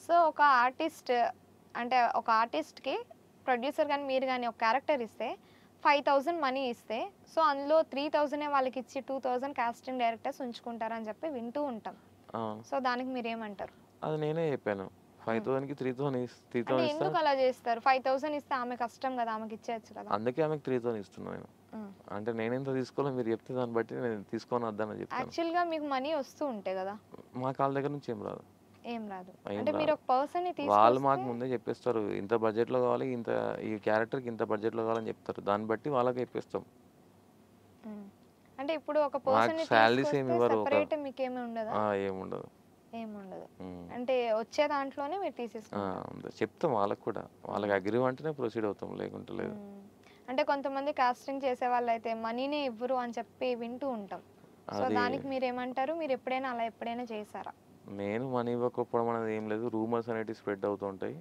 So, ఒక artist అంటే ఒక ఆర్టిస్ట్‌కి ప్రొడ్యూసర్ గాని, మీరు గాని ఒక క్యారెక్టర్ ఇస్తే 5,000 మనీ ఇస్తే, సో, అందులో 3,000 వాళ్ళకిచ్చి 2,000 కాస్టింగ్ డైరెక్టర్స్ ఉంచుకుంటారని చెప్పి వింటూ ఉంటాం. ఆ! సో, దానికి మీరేమంటారు? అది నేనే చెప్పాను. హ్మ్. 5,000కి 3,000 అంటే ఇస్తా. ఎందుకు అలా చేస్తారు? 5,000 ఇస్తే ఆమె కష్టం గదా! ఆమెకిచ్చేయొచ్చు కదా! అందుకే ఆమెకి 3,000 ఇస్తున్నా నేను. హ్మ్. అంటే నేనెంత తీసుకోవాలో మీరు చెప్తే దాన్ని బట్టి నేను తీసుకోను వద్దని చెప్తాను. యాక్చువల్‌గా మీకు మనీ వస్తూ ఉంటాయి గదా! మా కాళ్ళ దగ్గర నుంచి ఏం రాదు. ఏం రాదు. ఏం అంటే మీరు రాదు. ఒక పర్సన్‌ని వాళ్ళు తీసుకొస్తే మాకు ముందే చెప్పేస్తారు. ఇంత బడ్జెట్‌లో కావాలి, ఈ క్యారెక్టర్‌కి ఇంత బడ్జెట్‌లో కావాలని చెప్తారు. దాన్ని బట్టి వాళ్ళకే ఇప్పిస్తాం. హ్మ్. అంటే ఇప్పుడు ఒక మాకు పర్సన్‌ని సాలరీస్ ఏమి తీసుకొస్తే ఇవ్వరు. సెపరేట్ మీకేమి ఉండదా? ఏముండదు. ఏముండదు. హ్మ్. అంటే వచ్చే దాంట్లోనే మీరు ఆ! తీసేసుకుంటారు. అంతే. చెప్తాం వాళ్ళకి కూడా. వాళ్ళకి హ్మ్. అగ్రీ అంటేనే ప్రొసీడ్ అవుతాం. లేకుంటే లేదు. హ్మ్. అంటే కొంతమంది కాస్టింగ్ చేసేవాళ్ళైతే మనీనే ఇవ్వరు అని చెప్పి వింటూ ఉంటాం. సో, అది దానికి మీరేమంటారు? మీరెప్పుడైనా అలా ఎప్పుడైనా చేసారా? నేను మనీ ఇవ్వకపోవడం అనేది ఏం లేదు. రూమర్స్ అనేటివి స్ప్రెడ్ అవుతూ ఉంటాయి.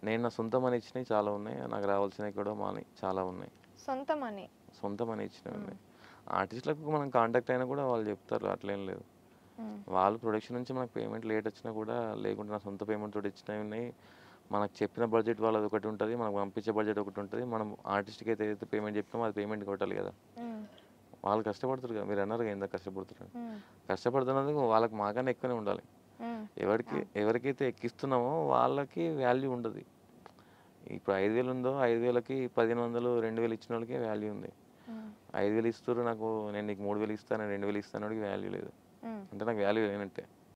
నేను నా సొంత మనీ ఇచ్చినవి చాలా ఉన్నాయి. నాకు రావాల్సినవి కూడా చాలా ఉన్నాయి. సొంత మనీ. సొంత మనీ ఇచ్చినవి హ్మ్. ఉన్నాయి. ఆర్టిస్ట్‌లకు మనం కాంటాక్ట్ అయినా కూడా వాళ్ళు చెప్తారు. అట్లేం లేదు. హ్మ్. వాళ్ళు ప్రొడక్షన్ నుంచి మనకు పేమెంట్ లేట్ వచ్చినా కూడా, లేకుంటే నా సొంత పేమెంట్ తోటి ఇచ్చినవి ఉన్నాయి. మనకు చెప్పిన బడ్జెట్ వాళ్ళది ఒకటి ఉంటది. మనకు పంపించే బడ్జెట్ ఒకటి ఉంటది. మనం ఆర్టిస్ట్‌కి అయితే ఏదైతే పేమెంట్ చెప్పినామో అది పేమెంట్ కొట్టాలి కదా! హ్మ్. వాళ్ళు కష్టపడుతురు కదా! మీరన్నారుగా ఇందాక కష్టపడుతుర్రని. హ్మ్. కష్టపడుతున్నందుకు వాళ్ళకి మాకన్నా ఎక్కువనే ఉండాలి. హ్మ్. అవును. ఎవరికైతే ఎక్కిస్తున్నామో వాళ్ళకి వాల్యూ ఉండదు. ఇప్పుడు 5,000 ఉందో 5,000కి 1,500, 2,000 ఇచ్చినోళ్ళకే వాల్యూ ఉంది. హ్మ్. 5,000 ఇస్తుర్రు నాకు, నేను నీకు 3,000 ఇస్తాను, 2,000 ఇస్తానోడికి వాల్యూ లేదు. హ్మ్. అంటే నాకు వాల్యూ లేనట్టే.